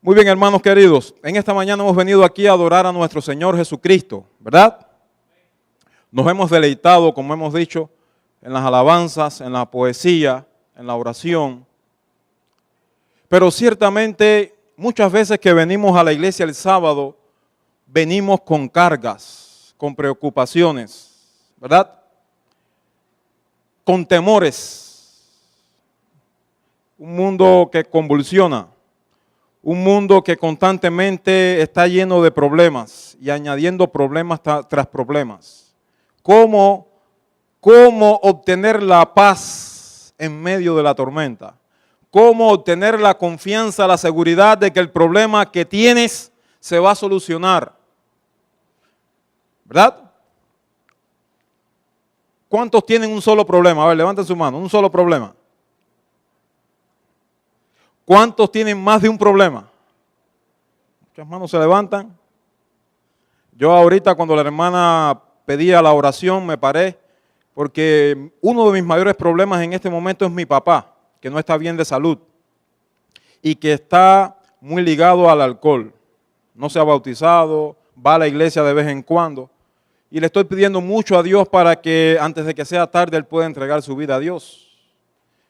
Muy bien, hermanos queridos, en esta mañana hemos venido aquí a adorar a nuestro Señor Jesucristo, ¿verdad? Nos hemos deleitado, como hemos dicho, en las alabanzas, en la poesía, en la oración. Pero ciertamente, muchas veces que venimos a la iglesia el sábado, venimos con cargas, con preocupaciones, ¿verdad? Con temores. Un mundo que convulsiona. Un mundo que constantemente está lleno de problemas y añadiendo problemas tras problemas. ¿Cómo obtener la paz en medio de la tormenta? ¿Cómo obtener la confianza, la seguridad de que el problema que tienes se va a solucionar? ¿Verdad? ¿Cuántos tienen un solo problema? A ver, levanten su mano, un solo problema. ¿Cuántos tienen más de un problema? Muchas manos se levantan. Yo ahorita cuando la hermana pedía la oración me paré porque uno de mis mayores problemas en este momento es mi papá, que no está bien de salud y que está muy ligado al alcohol. No se ha bautizado, va a la iglesia de vez en cuando y le estoy pidiendo mucho a Dios para que antes de que sea tarde él pueda entregar su vida a Dios.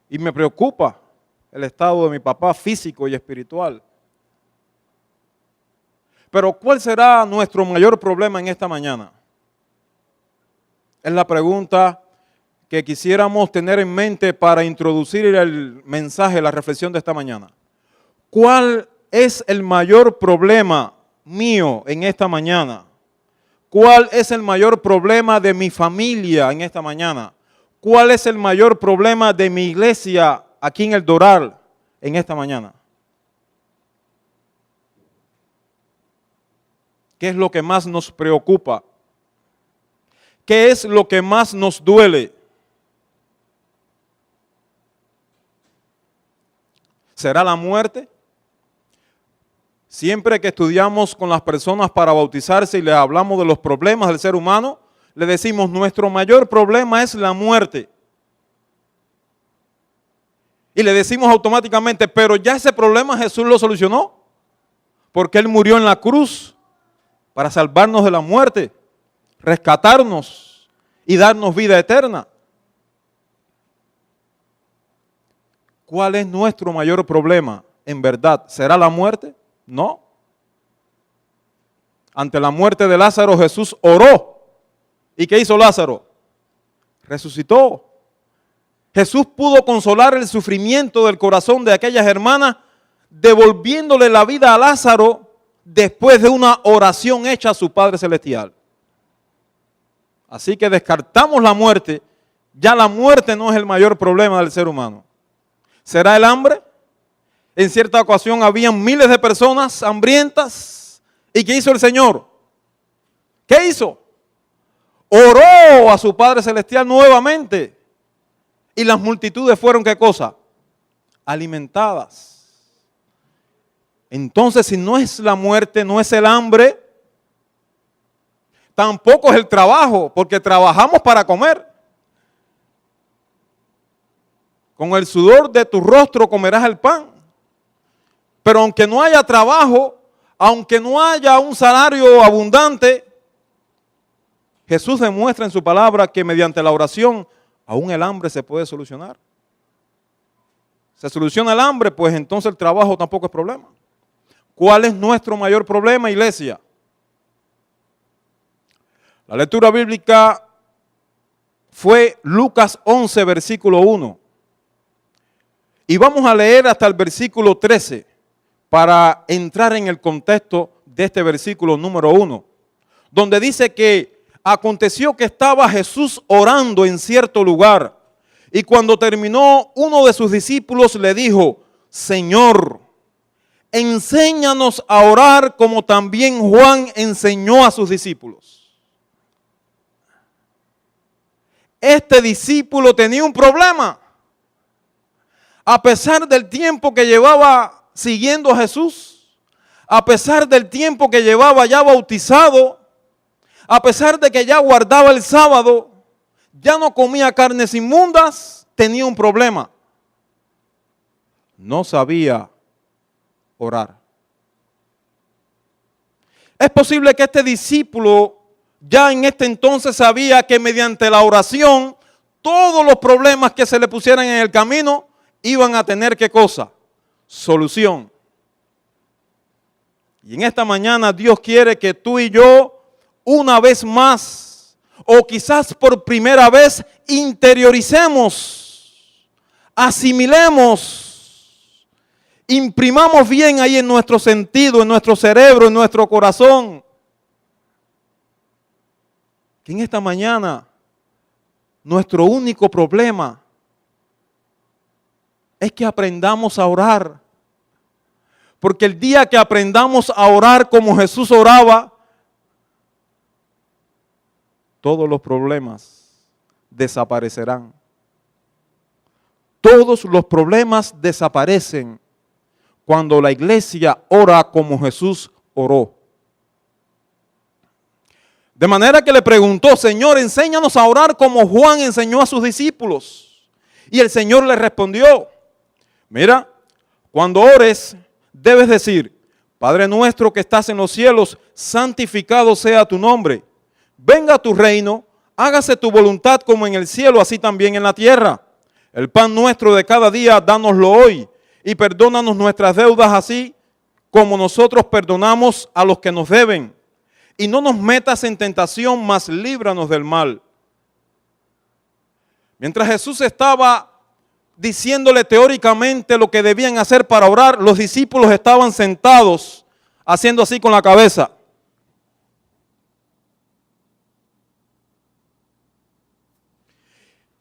Y me preocupa el estado de mi papá físico y espiritual. Pero ¿cuál será nuestro mayor problema en esta mañana? Es la pregunta que quisiéramos tener en mente para introducir el mensaje, la reflexión de esta mañana. ¿Cuál es el mayor problema mío en esta mañana? ¿Cuál es el mayor problema de mi familia en esta mañana? ¿Cuál es el mayor problema de mi iglesia aquí en El Doral en esta mañana? ¿Qué es lo que más nos preocupa? ¿Qué es lo que más nos duele? ¿Será la muerte? Siempre que estudiamos con las personas para bautizarse y les hablamos de los problemas del ser humano, le decimos nuestro mayor problema es la muerte. Y le decimos automáticamente, pero ya ese problema Jesús lo solucionó, porque Él murió en la cruz para salvarnos de la muerte, rescatarnos y darnos vida eterna. ¿Cuál es nuestro mayor problema? En verdad, ¿será la muerte? No. Ante la muerte de Lázaro, Jesús oró. ¿Y qué hizo Lázaro? Resucitó. Jesús pudo consolar el sufrimiento del corazón de aquellas hermanas, devolviéndole la vida a Lázaro después de una oración hecha a su Padre Celestial. Así que descartamos la muerte. Ya la muerte no es el mayor problema del ser humano. ¿Será el hambre? En cierta ocasión habían miles de personas hambrientas. ¿Y qué hizo el Señor? ¿Qué hizo? Oró a su Padre Celestial nuevamente. Y las multitudes fueron, ¿qué cosa? Alimentadas. Entonces, si no es la muerte, no es el hambre, tampoco es el trabajo, porque trabajamos para comer. Con el sudor de tu rostro comerás el pan. Pero aunque no haya trabajo, aunque no haya un salario abundante, Jesús demuestra en su palabra que mediante la oración aún el hambre se puede solucionar. Se soluciona el hambre, pues entonces el trabajo tampoco es problema. ¿Cuál es nuestro mayor problema, iglesia? La lectura bíblica fue Lucas 11, versículo 1. Y vamos a leer hasta el versículo 13 para entrar en el contexto de este versículo número 1, donde dice que aconteció que estaba Jesús orando en cierto lugar y cuando terminó uno de sus discípulos le dijo, Señor, enséñanos a orar como también Juan enseñó a sus discípulos. Este discípulo tenía un problema. A pesar del tiempo que llevaba siguiendo a Jesús, a pesar del tiempo que llevaba ya bautizado, a pesar de que ya guardaba el sábado, ya no comía carnes inmundas, tenía un problema. No sabía orar. Es posible que este discípulo ya en este entonces sabía que mediante la oración todos los problemas que se le pusieran en el camino iban a tener ¿qué cosa? Solución. Y en esta mañana Dios quiere que tú y yo una vez más o quizás por primera vez interioricemos, asimilemos, imprimamos bien ahí en nuestro sentido, en nuestro cerebro, en nuestro corazón, que en esta mañana nuestro único problema es que aprendamos a orar. Porque el día que aprendamos a orar como Jesús oraba, todos los problemas desaparecerán. Todos los problemas desaparecen cuando la iglesia ora como Jesús oró. De manera que le preguntó, Señor, enséñanos a orar como Juan enseñó a sus discípulos. Y el Señor le respondió, mira, cuando ores, debes decir, Padre nuestro que estás en los cielos, santificado sea tu nombre. Venga tu reino, hágase tu voluntad como en el cielo, así también en la tierra. El pan nuestro de cada día, dánoslo hoy. Y perdónanos nuestras deudas así como nosotros perdonamos a los que nos deben. Y no nos metas en tentación, mas líbranos del mal. Mientras Jesús estaba diciéndole teóricamente lo que debían hacer para orar, los discípulos estaban sentados haciendo así con la cabeza.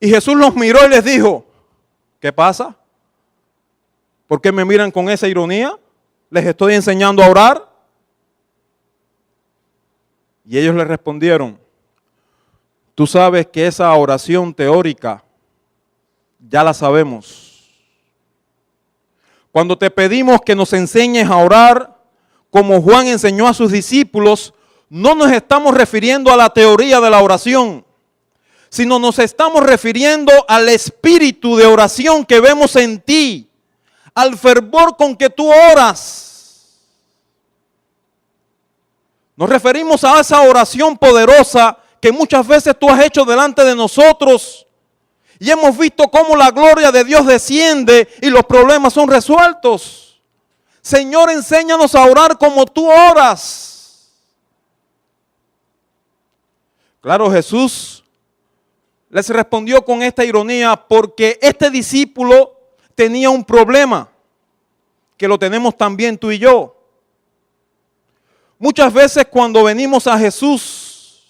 Y Jesús los miró y les dijo, ¿qué pasa? ¿Por qué me miran con esa ironía? ¿Les estoy enseñando a orar? Y ellos le respondieron, tú sabes que esa oración teórica ya la sabemos. Cuando te pedimos que nos enseñes a orar, como Juan enseñó a sus discípulos, no nos estamos refiriendo a la teoría de la oración, sino nos estamos refiriendo al espíritu de oración que vemos en ti, al fervor con que tú oras. Nos referimos a esa oración poderosa que muchas veces tú has hecho delante de nosotros y hemos visto cómo la gloria de Dios desciende y los problemas son resueltos. Señor, enséñanos a orar como tú oras. Claro, Jesús les respondió con esta ironía porque este discípulo tenía un problema que lo tenemos también tú y yo. Muchas veces cuando venimos a Jesús,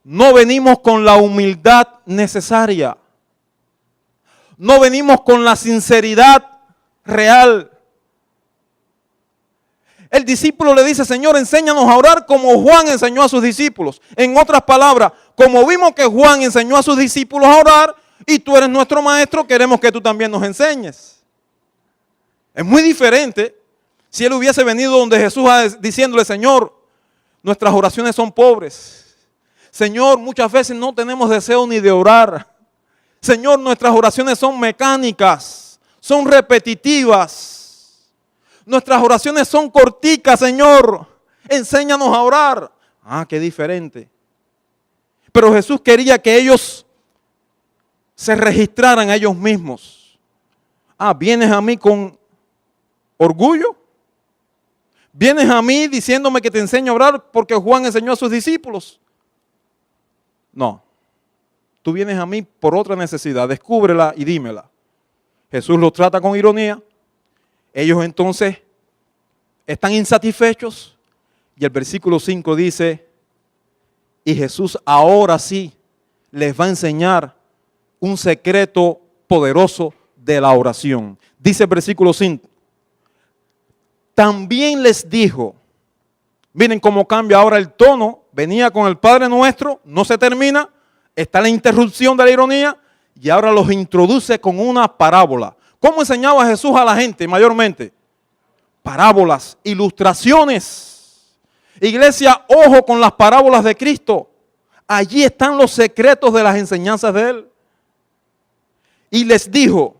no venimos con la humildad necesaria. No venimos con la sinceridad real. El discípulo le dice, Señor, enséñanos a orar como Juan enseñó a sus discípulos. En otras palabras, como vimos que Juan enseñó a sus discípulos a orar y tú eres nuestro maestro, queremos que tú también nos enseñes. Es muy diferente si él hubiese venido donde Jesús diciéndole, Señor, nuestras oraciones son pobres. Señor, muchas veces no tenemos deseo ni de orar. Señor, nuestras oraciones son mecánicas, son repetitivas. Nuestras oraciones son corticas, Señor. Enséñanos a orar. Ah, qué diferente. Pero Jesús quería que ellos se registraran a ellos mismos. Ah, ¿vienes a mí con orgullo? ¿Vienes a mí diciéndome que te enseño a orar porque Juan enseñó a sus discípulos? No. Tú vienes a mí por otra necesidad. Descúbrela y dímela. Jesús los trata con ironía. Ellos entonces están insatisfechos. Y el versículo 5 dice, y Jesús ahora sí les va a enseñar un secreto poderoso de la oración. Dice el versículo 5. También les dijo, miren cómo cambia ahora el tono, venía con el Padre Nuestro, no se termina, está la interrupción de la ironía y ahora los introduce con una parábola. ¿Cómo enseñaba Jesús a la gente mayormente? Parábolas, ilustraciones. Iglesia, ojo con las parábolas de Cristo. Allí están los secretos de las enseñanzas de Él. Y les dijo,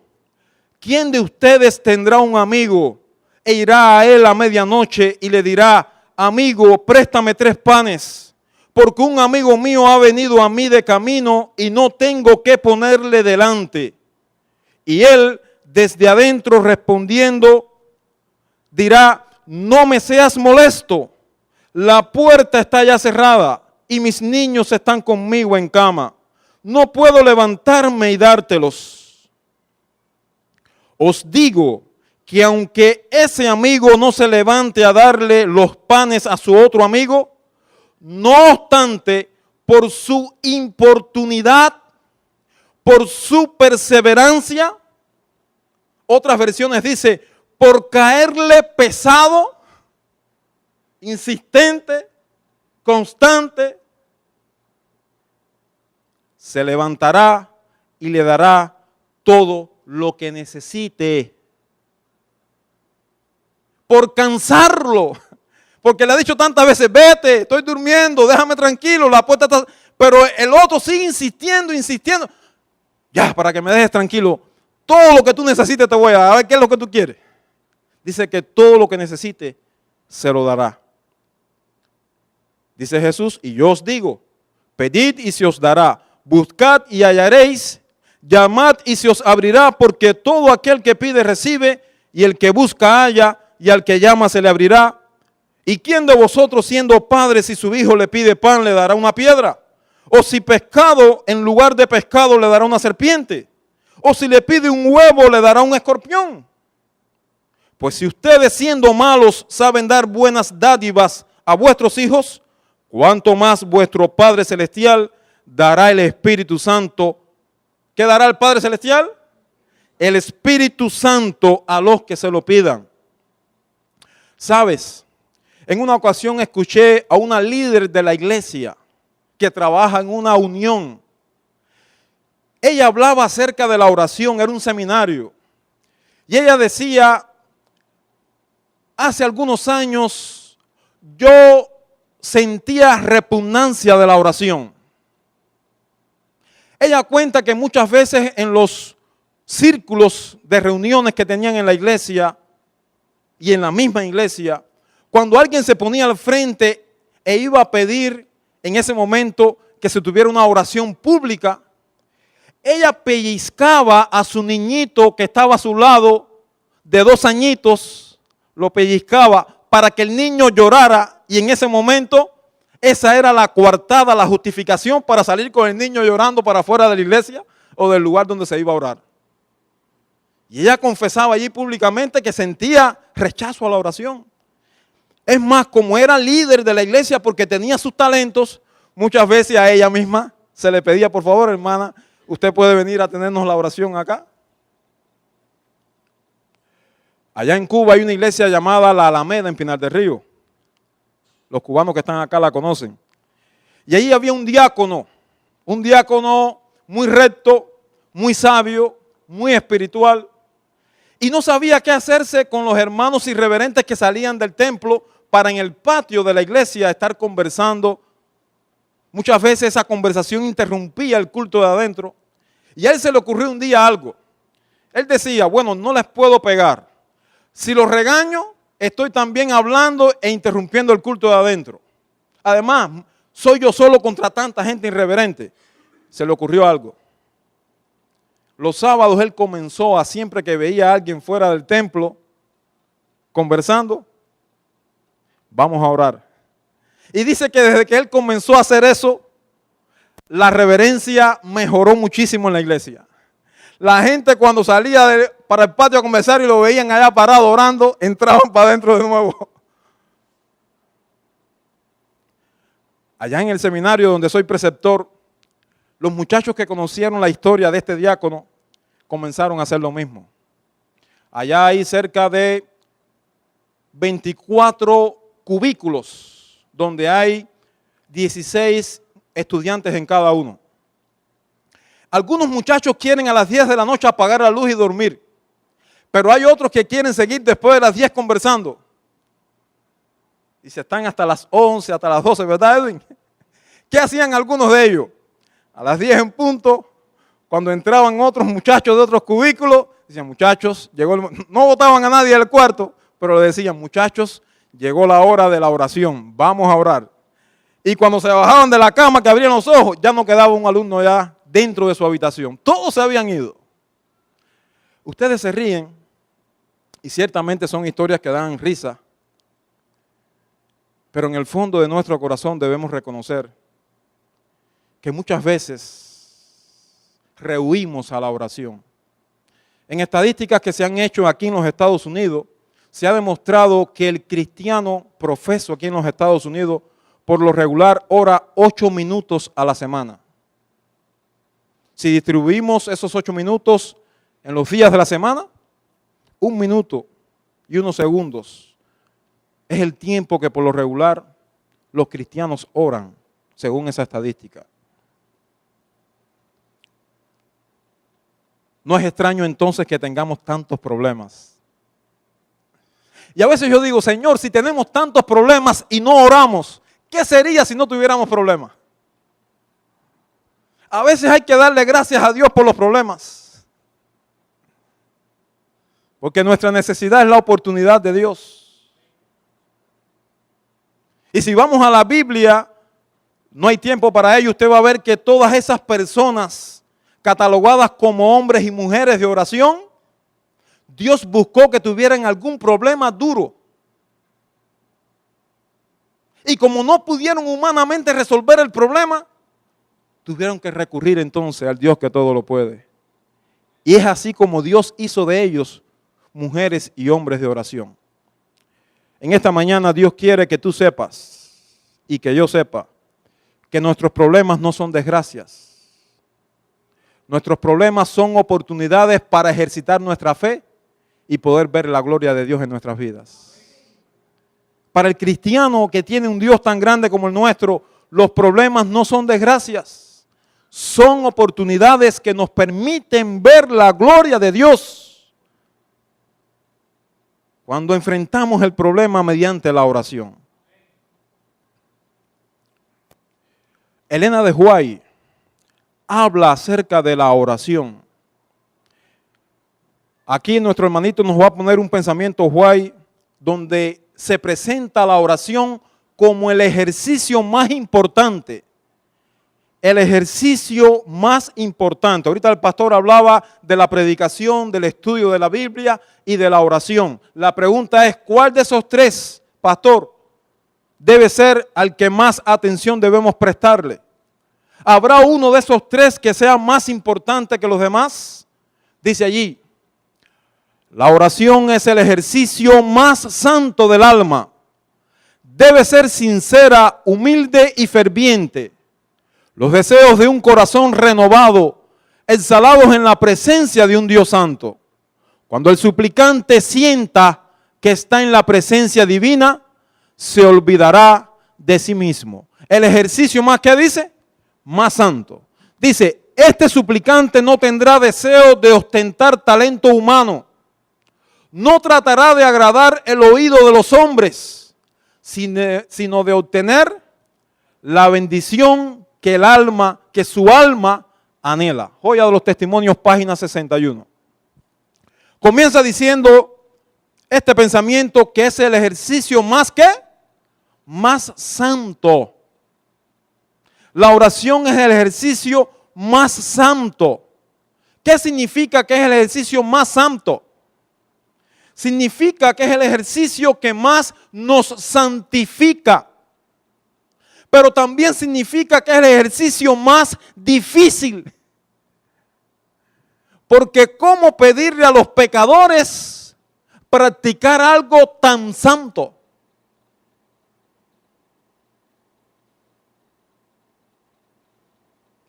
¿quién de ustedes tendrá un amigo e irá a él a medianoche y le dirá, amigo, préstame 3 panes, porque un amigo mío ha venido a mí de camino y no tengo qué ponerle delante. Y él, desde adentro respondiendo, dirá, no me seas molesto, la puerta está ya cerrada y mis niños están conmigo en cama. No puedo levantarme y dártelos. Os digo que aunque ese amigo no se levante a darle los panes a su otro amigo, no obstante, por su importunidad, por su perseverancia, otras versiones dice, por caerle pesado, insistente, constante, se levantará y le dará todo lo que necesite. Por cansarlo, porque le ha dicho tantas veces, vete, estoy durmiendo, déjame tranquilo, la puerta está... Pero el otro sigue insistiendo, insistiendo. Ya, para que me dejes tranquilo, todo lo que tú necesites te voy a dar. A ver, ¿qué es lo que tú quieres? Dice que todo lo que necesite se lo dará. Dice Jesús, y yo os digo, pedid y se os dará, buscad y hallaréis, llamad y se os abrirá, porque todo aquel que pide recibe, y el que busca halla, y al que llama se le abrirá. ¿Y quién de vosotros, siendo padre, si su hijo le pide pan, le dará una piedra? O si pescado, en lugar de pescado, le dará una serpiente? O si le pide un huevo, le dará un escorpión. Pues si ustedes, siendo malos, saben dar buenas dádivas a vuestros hijos, cuánto más vuestro Padre Celestial dará el Espíritu Santo. ¿Qué dará el Padre Celestial? El Espíritu Santo a los que se lo pidan. ¿Sabes? En una ocasión escuché a una líder de la iglesia que trabaja en una unión. Ella hablaba acerca de la oración, era un seminario. Y ella decía, hace algunos años yo sentía repugnancia de la oración. Ella cuenta que muchas veces en los círculos de reuniones que tenían en la iglesia y en la misma iglesia, cuando alguien se ponía al frente e iba a pedir en ese momento que se tuviera una oración pública, ella pellizcaba a su niñito que estaba a su lado de 2 añitos, lo pellizcaba para que el niño llorara y en ese momento esa era la coartada, la justificación para salir con el niño llorando para afuera de la iglesia o del lugar donde se iba a orar. Y ella confesaba allí públicamente que sentía rechazo a la oración. Es más, como era líder de la iglesia porque tenía sus talentos, muchas veces a ella misma se le pedía, por favor, hermana, usted puede venir a tenernos la oración acá. Allá en Cuba hay una iglesia llamada La Alameda en Pinar del Río. Los cubanos que están acá la conocen. Y ahí había un diácono muy recto, muy sabio, muy espiritual. Y no sabía qué hacerse con los hermanos irreverentes que salían del templo para en el patio de la iglesia estar conversando. Muchas veces esa conversación interrumpía el culto de adentro. Y a él se le ocurrió un día algo. Él decía, bueno, no les puedo pegar. Si los regaño, estoy también hablando e interrumpiendo el culto de adentro. Además, soy yo solo contra tanta gente irreverente. Se le ocurrió algo. Los sábados él comenzó a, siempre que veía a alguien fuera del templo, conversando, vamos a orar. Y dice que desde que él comenzó a hacer eso, la reverencia mejoró muchísimo en la iglesia. La gente cuando salía para el patio a conversar y lo veían allá parado orando, entraban para adentro de nuevo. Allá en el seminario donde soy preceptor, los muchachos que conocieron la historia de este diácono comenzaron a hacer lo mismo. Allá hay cerca de 24 cubículos donde hay 16 estudiantes en cada uno. Algunos muchachos quieren a las 10 de la noche apagar la luz y dormir, pero hay otros que quieren seguir después de las 10 conversando. Y se están hasta las 11, hasta las 12, ¿verdad, Edwin? ¿Qué hacían algunos de ellos? A las 10 en punto, cuando entraban otros muchachos de otros cubículos, decían, muchachos, no botaban a nadie del cuarto, pero le decían, muchachos, llegó la hora de la oración, vamos a orar. Y cuando se bajaban de la cama, que abrían los ojos, ya no quedaba un alumno ya dentro de su habitación. Todos se habían ido. Ustedes se ríen y ciertamente son historias que dan risa, pero en el fondo de nuestro corazón debemos reconocer que muchas veces rehuimos a la oración. En estadísticas que se han hecho aquí en los Estados Unidos, se ha demostrado que el cristiano profeso aquí en los Estados Unidos, por lo regular, ora 8 minutos a la semana. Si distribuimos esos 8 minutos en los días de la semana, 1 minuto y 1 segundos es el tiempo que por lo regular los cristianos oran, según esa estadística. No es extraño entonces que tengamos tantos problemas. Y a veces yo digo, Señor, si tenemos tantos problemas y no oramos, ¿qué sería si no tuviéramos problemas? A veces hay que darle gracias a Dios por los problemas. Porque nuestra necesidad es la oportunidad de Dios. Y si vamos a la Biblia, no hay tiempo para ello, usted va a ver que todas esas personas catalogadas como hombres y mujeres de oración, Dios buscó que tuvieran algún problema duro. Y como no pudieron humanamente resolver el problema, tuvieron que recurrir entonces al Dios que todo lo puede. Y es así como Dios hizo de ellos mujeres y hombres de oración. En esta mañana Dios quiere que tú sepas y que yo sepa que nuestros problemas no son desgracias. Nuestros problemas son oportunidades para ejercitar nuestra fe y poder ver la gloria de Dios en nuestras vidas. Para el cristiano que tiene un Dios tan grande como el nuestro, los problemas no son desgracias, son oportunidades que nos permiten ver la gloria de Dios cuando enfrentamos el problema mediante la oración. Elena de White habla acerca de la oración. Aquí nuestro hermanito nos va a poner un pensamiento White donde se presenta la oración como el ejercicio más importante. El ejercicio más importante. Ahorita el pastor hablaba de la predicación, del estudio de la Biblia y de la oración. La pregunta es, ¿cuál de esos tres, pastor, debe ser al que más atención debemos prestarle? ¿Habrá uno de esos tres que sea más importante que los demás? Dice allí, la oración es el ejercicio más santo del alma. Debe ser sincera, humilde y ferviente. Los deseos de un corazón renovado, exhalados en la presencia de un Dios santo. Cuando el suplicante sienta que está en la presencia divina, se olvidará de sí mismo. El ejercicio más, ¿qué dice? Más santo. Dice, este suplicante no tendrá deseo de ostentar talento humano. No tratará de agradar el oído de los hombres, sino de obtener la bendición que su alma anhela. Joya de los Testimonios, página 61. Comienza diciendo este pensamiento que es el ejercicio más ¿qué? Más santo. La oración es el ejercicio más santo. ¿Qué significa que es el ejercicio más santo? Significa que es el ejercicio que más nos santifica. Pero también significa que es el ejercicio más difícil. Porque ¿cómo pedirle a los pecadores practicar algo tan santo?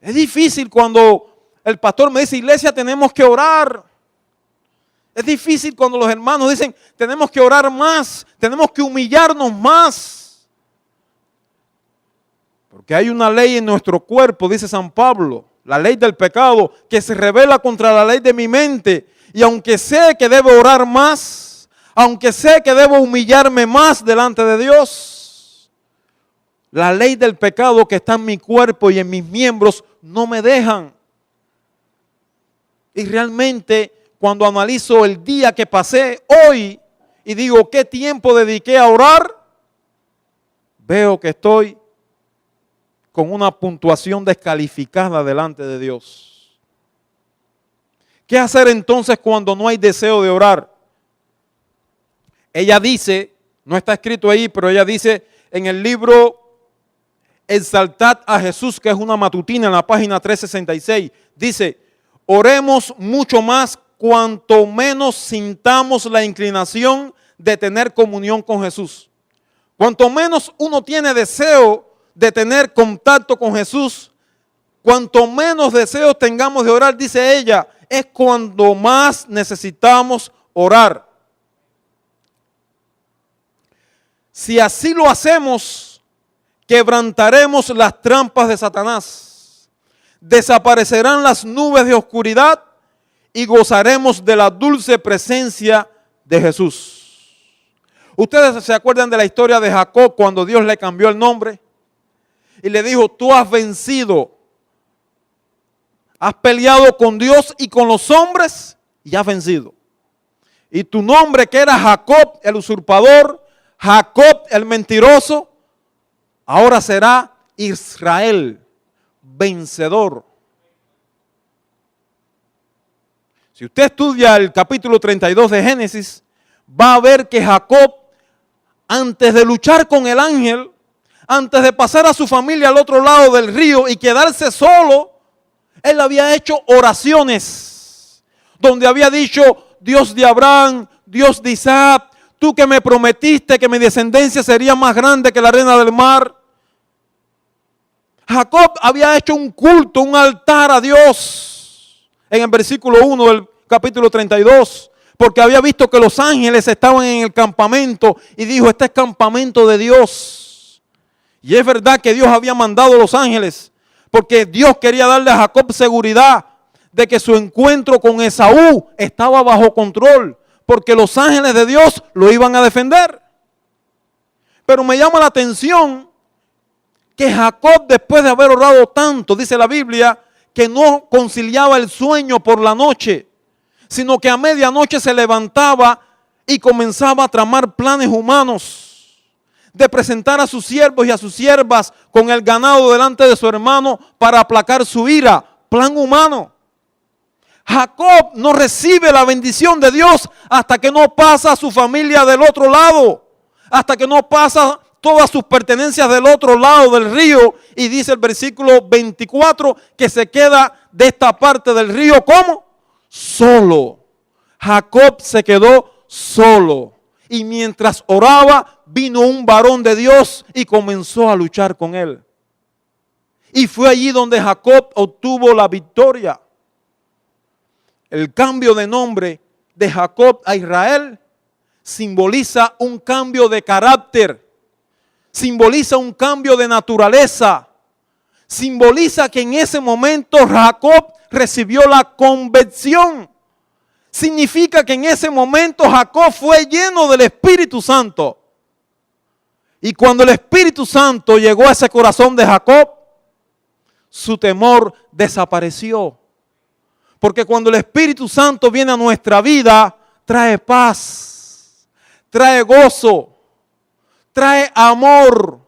Es difícil cuando el pastor me dice, iglesia, tenemos que orar. Es difícil cuando los hermanos dicen, tenemos que orar más, tenemos que humillarnos más. Porque hay una ley en nuestro cuerpo, dice San Pablo, la ley del pecado, que se revela contra la ley de mi mente. Y aunque sé que debo orar más, aunque sé que debo humillarme más delante de Dios, la ley del pecado que está en mi cuerpo y en mis miembros no me dejan. Y realmente cuando analizo el día que pasé hoy y digo, ¿qué tiempo dediqué a orar? veo que estoy con una puntuación descalificada delante de Dios. ¿Qué hacer entonces cuando no hay deseo de orar? Ella dice, no está escrito ahí, pero ella dice en el libro Exaltad a Jesús, que es una matutina en la página 366, dice, oremos mucho más cuanto menos sintamos la inclinación de tener comunión con Jesús. Cuanto menos uno tiene deseo de tener contacto con Jesús, cuanto menos deseos tengamos de orar, dice ella, es cuando más necesitamos orar. Si así lo hacemos, quebrantaremos las trampas de Satanás, desaparecerán las nubes de oscuridad y gozaremos de la dulce presencia de Jesús. ¿Ustedes se acuerdan de la historia de Jacob cuando Dios le cambió el nombre? Y le dijo, tú has vencido, has peleado con Dios y con los hombres y has vencido. Y tu nombre, que era Jacob el usurpador, Jacob el mentiroso, ahora será Israel, vencedor. Si usted estudia el capítulo 32 de Génesis, va a ver que Jacob, antes de luchar con el ángel, antes de pasar a su familia al otro lado del río y quedarse solo, él había hecho oraciones, donde había dicho, Dios de Abraham, Dios de Isaac, tú que me prometiste que mi descendencia sería más grande que la arena del mar. Jacob había hecho un culto, un altar a Dios, en el versículo 1 del capítulo 32, porque había visto que los ángeles estaban en el campamento y dijo, este es campamento de Dios. Y es verdad que Dios había mandado a los ángeles, porque Dios quería darle a Jacob seguridad de que su encuentro con Esaú estaba bajo control, porque los ángeles de Dios lo iban a defender. Pero me llama la atención que Jacob, después de haber orado tanto, dice la Biblia, que no conciliaba el sueño por la noche, sino que a medianoche se levantaba y comenzaba a tramar planes humanos de presentar a sus siervos y a sus siervas con el ganado delante de su hermano para aplacar su ira. Plan humano. Jacob no recibe la bendición de Dios hasta que no pasa a su familia del otro lado, hasta que no pasa todas sus pertenencias del otro lado del río. Y dice el versículo 24 que se queda de esta parte del río, ¿cómo? Solo. Jacob se quedó solo. Y mientras oraba, vino un varón de Dios y comenzó a luchar con él. Y fue allí donde Jacob obtuvo la victoria. El cambio de nombre de Jacob a Israel simboliza un cambio de carácter, simboliza un cambio de naturaleza, simboliza que en ese momento Jacob recibió la conversión. Significa que en ese momento Jacob fue lleno del Espíritu Santo. Y cuando el Espíritu Santo llegó a ese corazón de Jacob, su temor desapareció. Porque cuando el Espíritu Santo viene a nuestra vida, trae paz, trae gozo, trae amor,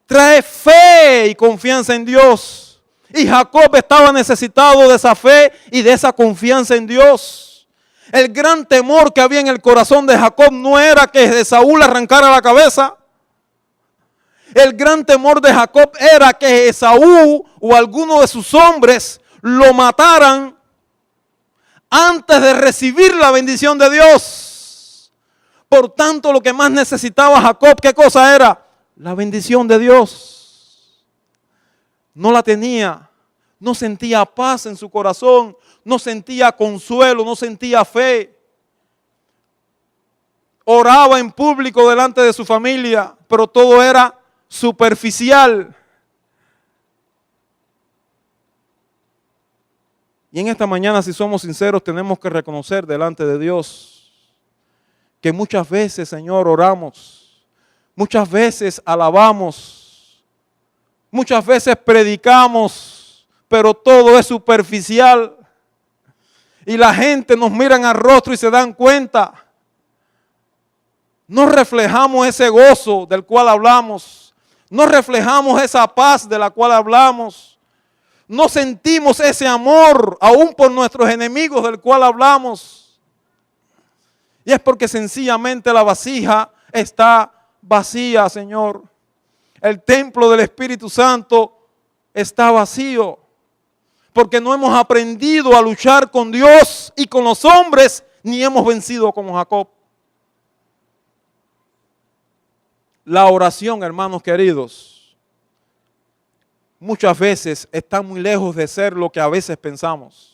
trae fe y confianza en Dios. Y Jacob estaba necesitado de esa fe y de esa confianza en Dios. El gran temor que había en el corazón de Jacob no era que Esaú le arrancara la cabeza. El gran temor de Jacob era que Esaú o alguno de sus hombres lo mataran antes de recibir la bendición de Dios. Por tanto, lo que más necesitaba Jacob, ¿qué cosa era? La bendición de Dios. No la tenía, no sentía paz en su corazón, no sentía consuelo, no sentía fe. Oraba en público delante de su familia, pero todo era superficial. Y en esta mañana, si somos sinceros, tenemos que reconocer delante de Dios que muchas veces, Señor, oramos, muchas veces alabamos, muchas veces predicamos, pero todo es superficial. Y la gente nos miran al rostro y se dan cuenta. No reflejamos ese gozo del cual hablamos. No reflejamos esa paz de la cual hablamos. No sentimos ese amor aún por nuestros enemigos del cual hablamos. Y es porque sencillamente la vasija está vacía, Señor. El templo del Espíritu Santo está vacío. Porque no hemos aprendido a luchar con Dios y con los hombres, ni hemos vencido como Jacob. La oración, hermanos queridos, muchas veces está muy lejos de ser lo que a veces pensamos.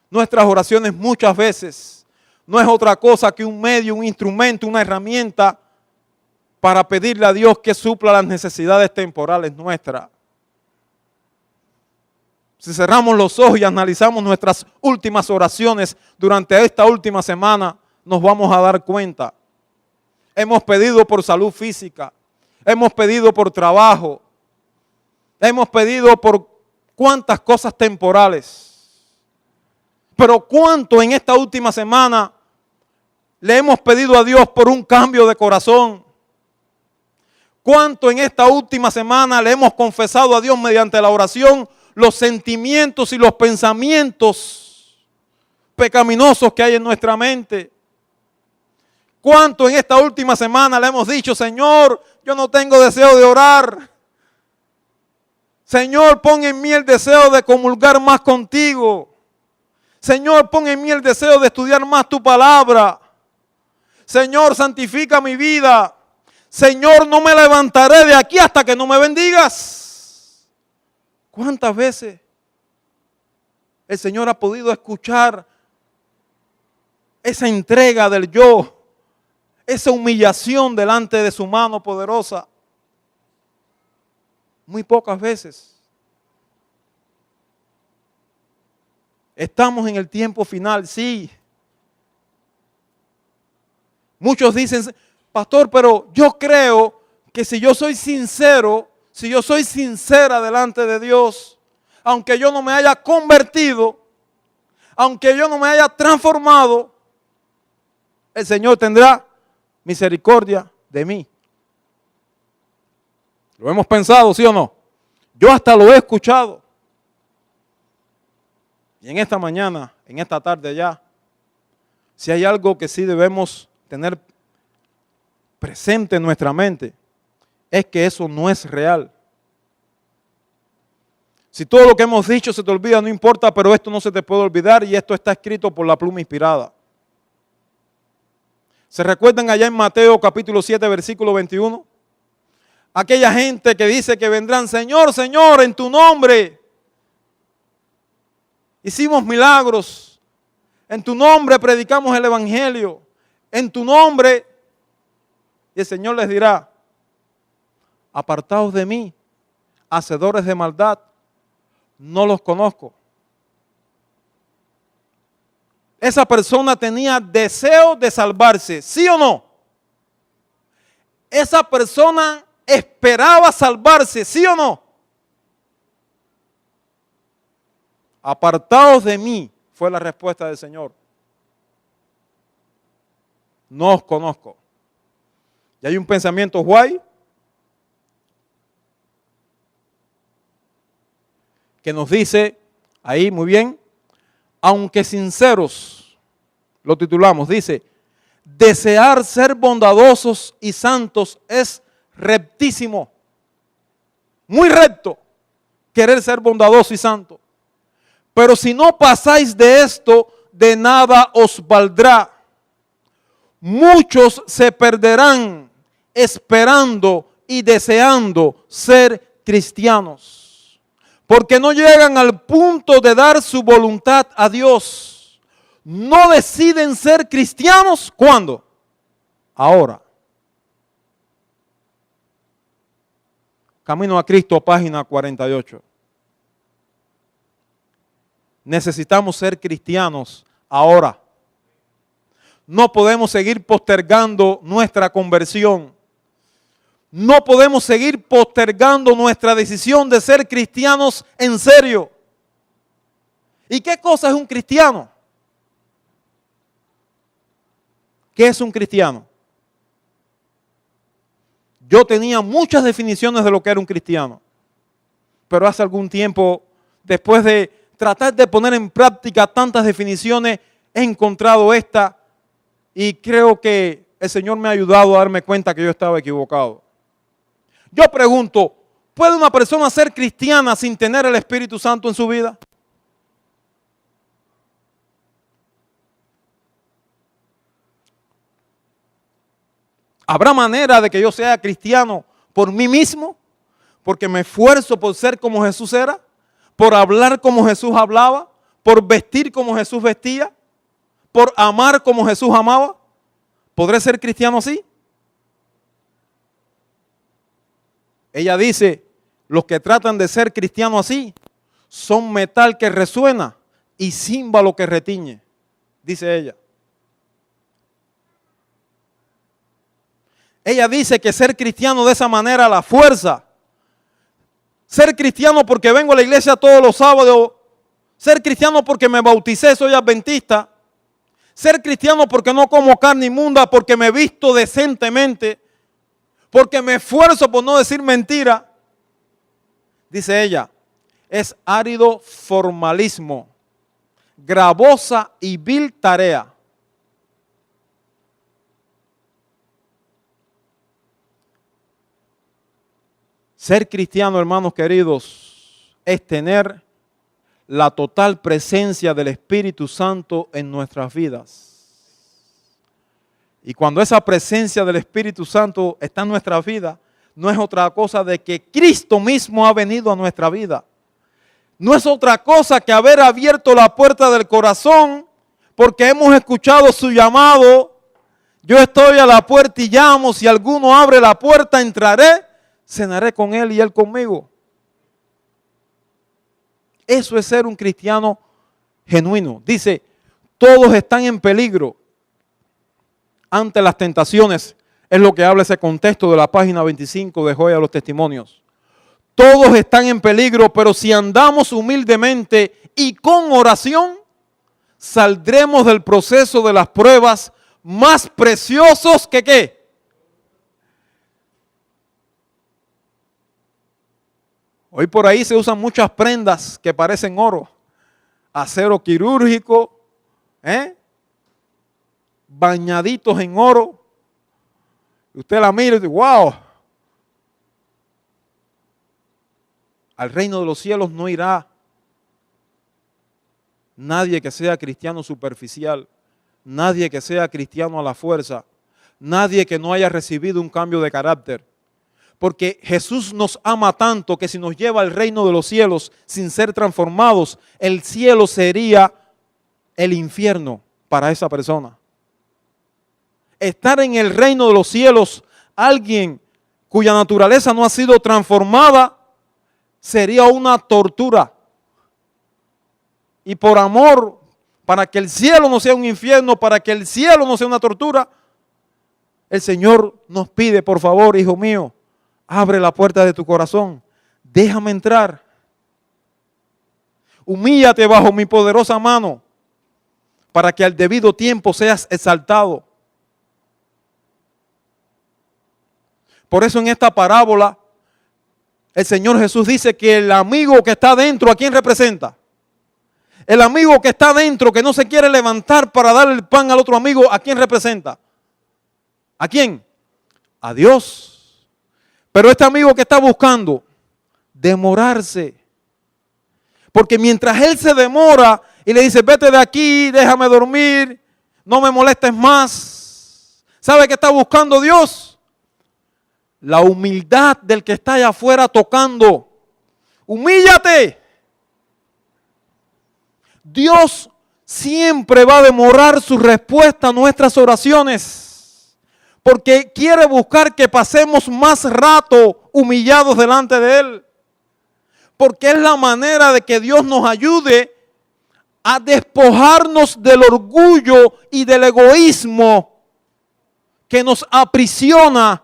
Nuestras oraciones muchas veces no es otra cosa que un medio, un instrumento, una herramienta para pedirle a Dios que supla las necesidades temporales nuestras. Si cerramos los ojos y analizamos nuestras últimas oraciones durante esta última semana, nos vamos a dar cuenta. Hemos pedido por salud física, hemos pedido por trabajo, hemos pedido por cuántas cosas temporales. Pero cuánto en esta última semana le hemos pedido a Dios por un cambio de corazón. Cuánto en esta última semana le hemos confesado a Dios mediante la oración los sentimientos y los pensamientos pecaminosos que hay en nuestra mente. ¿Cuánto en esta última semana le hemos dicho, Señor, yo no tengo deseo de orar? Señor, pon en mí el deseo de comulgar más contigo. Señor, pon en mí el deseo de estudiar más tu palabra. Señor, santifica mi vida. Señor, no me levantaré de aquí hasta que no me bendigas. ¿Cuántas veces el Señor ha podido escuchar esa entrega del yo? Esa humillación delante de su mano poderosa. Muy pocas veces. Estamos en el tiempo final, sí. Muchos dicen, pastor, pero yo creo que si yo soy sincero, si yo soy sincera delante de Dios, aunque yo no me haya convertido, aunque yo no me haya transformado, el Señor tendrá misericordia de mí. ¿Lo hemos pensado, sí o no? Yo hasta lo he escuchado. Y en esta mañana, en esta tarde ya, si hay algo que sí debemos tener presente en nuestra mente, es que eso no es real. Si todo lo que hemos dicho se te olvida, no importa, pero esto no se te puede olvidar y esto está escrito por la pluma inspirada. ¿Se recuerdan allá en Mateo capítulo 7, versículo 21? Aquella gente que dice que vendrán, Señor, Señor, en tu nombre hicimos milagros, en tu nombre predicamos el evangelio, en tu nombre, y el Señor les dirá, apartaos de mí, hacedores de maldad, no los conozco. Esa persona tenía deseo de salvarse, ¿sí o no? Esa persona esperaba salvarse, ¿sí o no? Apartaos de mí, fue la respuesta del Señor. No os conozco. Y hay un pensamiento guay que nos dice, ahí muy bien, aunque sinceros, lo titulamos, dice, desear ser bondadosos y santos es rectísimo, muy recto, querer ser bondadoso y santo. Pero si no pasáis de esto, de nada os valdrá. Muchos se perderán esperando y deseando ser cristianos, porque no llegan al punto de dar su voluntad a Dios. No deciden ser cristianos, ¿cuándo? Ahora. Camino a Cristo, página 48. Necesitamos ser cristianos ahora. No podemos seguir postergando nuestra conversión. No podemos seguir postergando nuestra decisión de ser cristianos en serio. ¿Y qué cosa es un cristiano? ¿Qué es un cristiano? Yo tenía muchas definiciones de lo que era un cristiano. Pero hace algún tiempo, después de tratar de poner en práctica tantas definiciones, he encontrado esta y creo que el Señor me ha ayudado a darme cuenta que yo estaba equivocado. Yo pregunto, ¿puede una persona ser cristiana sin tener el Espíritu Santo en su vida? ¿Habrá manera de que yo sea cristiano por mí mismo? Porque me esfuerzo por ser como Jesús era, por hablar como Jesús hablaba, por vestir como Jesús vestía, por amar como Jesús amaba. ¿Podré ser cristiano así? Ella dice, los que tratan de ser cristianos así son metal que resuena y címbalo que retiñe, dice ella. Ella dice que ser cristiano de esa manera a la fuerza, ser cristiano porque vengo a la iglesia todos los sábados, ser cristiano porque me bauticé, soy adventista, ser cristiano porque no como carne inmunda, porque me visto decentemente, porque me esfuerzo por no decir mentira, dice ella, es árido formalismo, gravosa y vil tarea. Ser cristiano, hermanos queridos, es tener la total presencia del Espíritu Santo en nuestras vidas. Y cuando esa presencia del Espíritu Santo está en nuestra vida, no es otra cosa de que Cristo mismo ha venido a nuestra vida. No es otra cosa que haber abierto la puerta del corazón porque hemos escuchado su llamado. Yo estoy a la puerta y llamo, si alguno abre la puerta entraré, cenaré con él y él conmigo. Eso es ser un cristiano genuino. Dice, todos están en peligro ante las tentaciones. Es lo que habla ese contexto de la página 25 de Joya de los Testimonios. Todos están en peligro, pero si andamos humildemente y con oración, saldremos del proceso de las pruebas más preciosos que ¿qué? Hoy por ahí se usan muchas prendas que parecen oro, acero quirúrgico, bañaditos en oro. Usted la mira y dice, wow. Al reino de los cielos no irá nadie que sea cristiano superficial, nadie que sea cristiano a la fuerza, nadie que no haya recibido un cambio de carácter. Porque Jesús nos ama tanto que si nos lleva al reino de los cielos sin ser transformados, el cielo sería el infierno para esa persona. Estar en el reino de los cielos, alguien cuya naturaleza no ha sido transformada, sería una tortura. Y por amor, para que el cielo no sea un infierno, para que el cielo no sea una tortura, el Señor nos pide, por favor, hijo mío, abre la puerta de tu corazón, déjame entrar. Humíllate bajo mi poderosa mano para que al debido tiempo seas exaltado. Por eso en esta parábola el Señor Jesús dice que el amigo que está dentro, ¿a quién representa? El amigo que está dentro, que no se quiere levantar para darle el pan al otro amigo, ¿a quién representa? ¿A quién? A Dios. Pero este amigo que está buscando demorarse, porque mientras él se demora y le dice, vete de aquí, déjame dormir, no me molestes más, ¿sabe qué está buscando Dios? La humildad del que está allá afuera tocando. Humíllate. Dios siempre va a demorar su respuesta a nuestras oraciones. Porque quiere buscar que pasemos más rato humillados delante de Él. Porque es la manera de que Dios nos ayude a despojarnos del orgullo y del egoísmo que nos aprisiona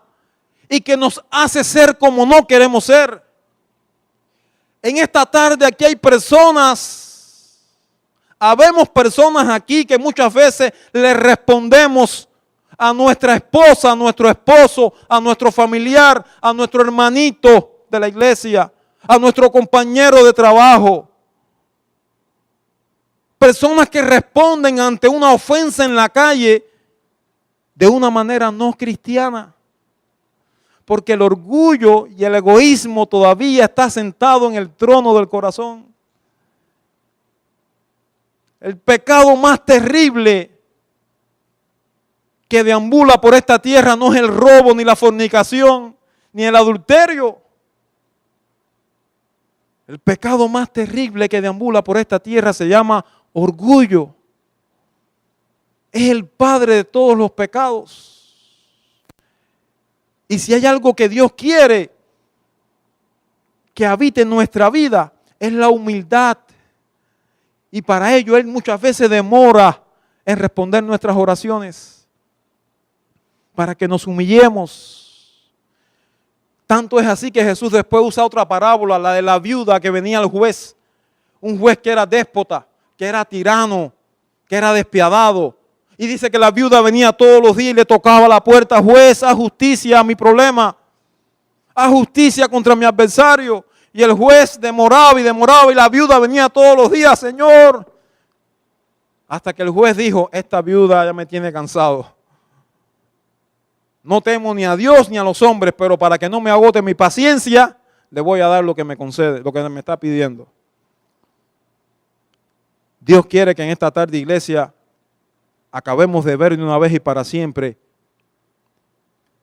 y que nos hace ser como no queremos ser. En esta tarde aquí hay habemos personas aquí que muchas veces le respondemos a nuestra esposa, a nuestro esposo, a nuestro familiar, a nuestro hermanito de la iglesia, a nuestro compañero de trabajo. Personas que responden ante una ofensa en la calle de una manera no cristiana. Porque el orgullo y el egoísmo todavía está sentado en el trono del corazón. El pecado más terrible que deambula por esta tierra no es el robo, ni la fornicación, ni el adulterio. El pecado más terrible que deambula por esta tierra se llama orgullo. Es el padre de todos los pecados. Y si hay algo que Dios quiere que habite en nuestra vida, es la humildad. Y para ello Él muchas veces demora en responder nuestras oraciones, para que nos humillemos. Tanto es así que Jesús después usa otra parábola, la de la viuda que venía al juez. Un juez que era déspota, que era tirano, que era despiadado. Y dice que la viuda venía todos los días y le tocaba la puerta: juez, haz justicia a mi problema, haz justicia contra mi adversario. Y el juez demoraba y la viuda venía todos los días: Señor. Hasta que el juez dijo: esta viuda ya me tiene cansado. No temo ni a Dios ni a los hombres, pero para que no me agote mi paciencia, le voy a dar lo que me concede, lo que me está pidiendo. Dios quiere que en esta tarde, iglesia, acabemos de ver de una vez y para siempre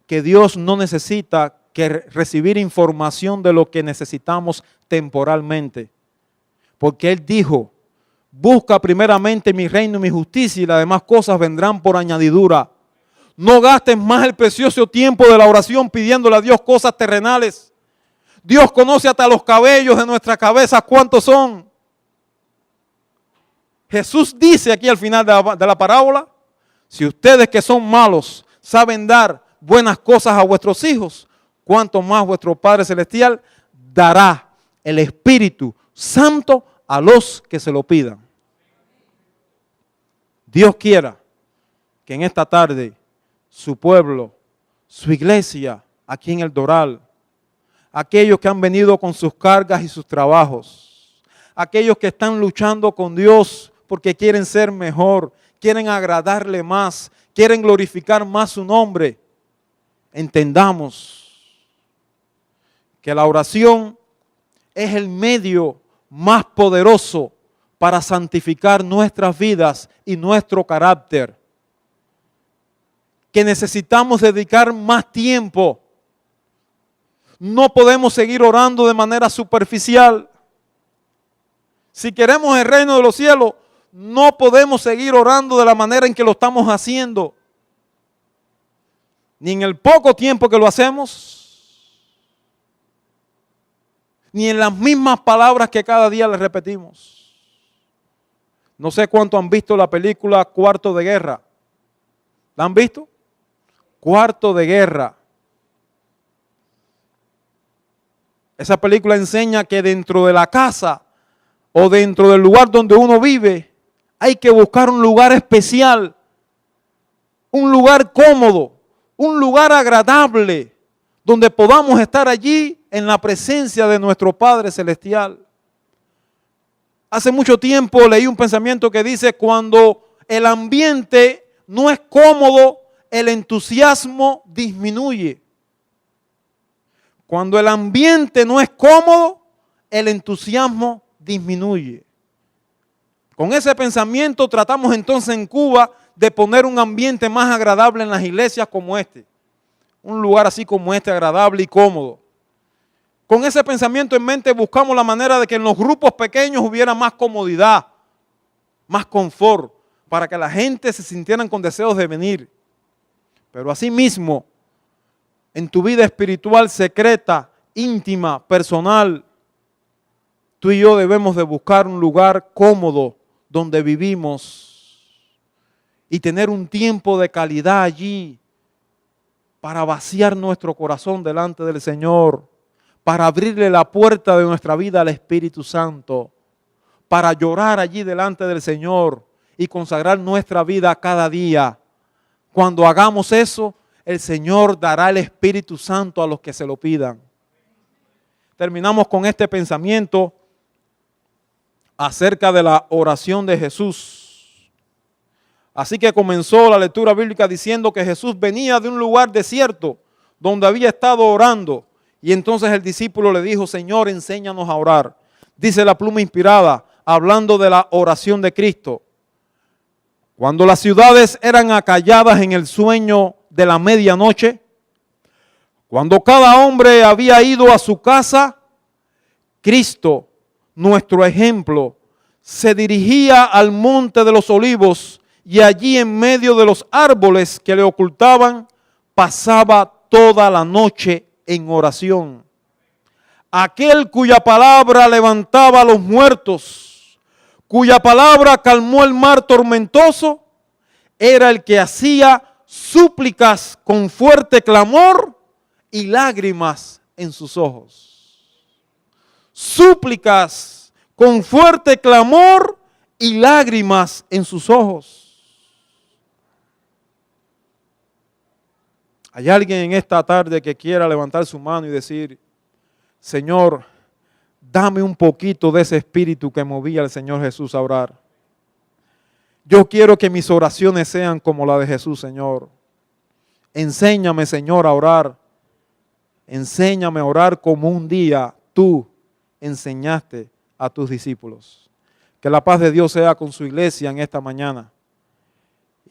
que Dios no necesita recibir información de lo que necesitamos temporalmente. Porque Él dijo: busca primeramente mi reino y mi justicia, y las demás cosas vendrán por añadidura. No gastes más el precioso tiempo de la oración pidiéndole a Dios cosas terrenales. Dios conoce hasta los cabellos de nuestra cabeza cuántos son. Jesús dice aquí al final de la parábola: si ustedes que son malos saben dar buenas cosas a vuestros hijos, cuánto más vuestro Padre Celestial dará el Espíritu Santo a los que se lo pidan. Dios quiera que en esta tarde su pueblo, su iglesia aquí en el Doral, aquellos que han venido con sus cargas y sus trabajos, aquellos que están luchando con Dios porque quieren ser mejor, quieren agradarle más, quieren glorificar más su nombre, entendamos que la oración es el medio más poderoso para santificar nuestras vidas y nuestro carácter. Que necesitamos dedicar más tiempo. No podemos seguir orando de manera superficial. Si queremos el reino de los cielos, no podemos seguir orando de la manera en que lo estamos haciendo. Ni en el poco tiempo que lo hacemos, ni en las mismas palabras que cada día le repetimos. No sé cuánto han visto la película Cuarto de Guerra. ¿La han visto? Cuarto de Guerra. Esa película enseña que dentro de la casa o dentro del lugar donde uno vive hay que buscar un lugar especial, un lugar cómodo, un lugar agradable, donde podamos estar allí en la presencia de nuestro Padre Celestial. Hace mucho tiempo leí un pensamiento que dice: cuando el ambiente no es cómodo, el entusiasmo disminuye. Cuando el ambiente no es cómodo, el entusiasmo disminuye. Con ese pensamiento tratamos entonces en Cuba de poner un ambiente más agradable en las iglesias como este. Un lugar así como este, agradable y cómodo. Con ese pensamiento en mente buscamos la manera de que en los grupos pequeños hubiera más comodidad, más confort, para que la gente se sintieran con deseos de venir. Pero asimismo, en tu vida espiritual secreta, íntima, personal, tú y yo debemos de buscar un lugar cómodo donde vivimos y tener un tiempo de calidad allí para vaciar nuestro corazón delante del Señor, para abrirle la puerta de nuestra vida al Espíritu Santo, para llorar allí delante del Señor y consagrar nuestra vida cada día Cuando hagamos eso, el Señor dará el Espíritu Santo a los que se lo pidan. Terminamos con este pensamiento acerca de la oración de Jesús. Así que comenzó la lectura bíblica diciendo que Jesús venía de un lugar desierto donde había estado orando. Y entonces el discípulo le dijo: Señor, enséñanos a orar. Dice la pluma inspirada, hablando de la oración de Cristo. Cuando las ciudades eran acalladas en el sueño de la medianoche, cuando cada hombre había ido a su casa, Cristo, nuestro ejemplo, se dirigía al monte de los olivos y allí en medio de los árboles que le ocultaban, pasaba toda la noche en oración. Aquel cuya palabra levantaba a los muertos, cuya palabra calmó el mar tormentoso, era el que hacía súplicas con fuerte clamor y lágrimas en sus ojos. Súplicas con fuerte clamor y lágrimas en sus ojos. ¿Hay alguien en esta tarde que quiera levantar su mano y decir: Señor, dame un poquito de ese espíritu que movía al Señor Jesús a orar? Yo quiero que mis oraciones sean como la de Jesús, Señor. Enséñame, Señor, a orar. Enséñame a orar como un día tú enseñaste a tus discípulos. Que la paz de Dios sea con su iglesia en esta mañana.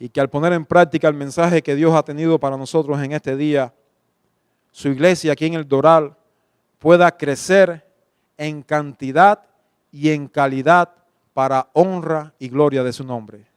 Y que al poner en práctica el mensaje que Dios ha tenido para nosotros en este día, su iglesia aquí en el Doral pueda crecer en cantidad y en calidad para honra y gloria de su nombre.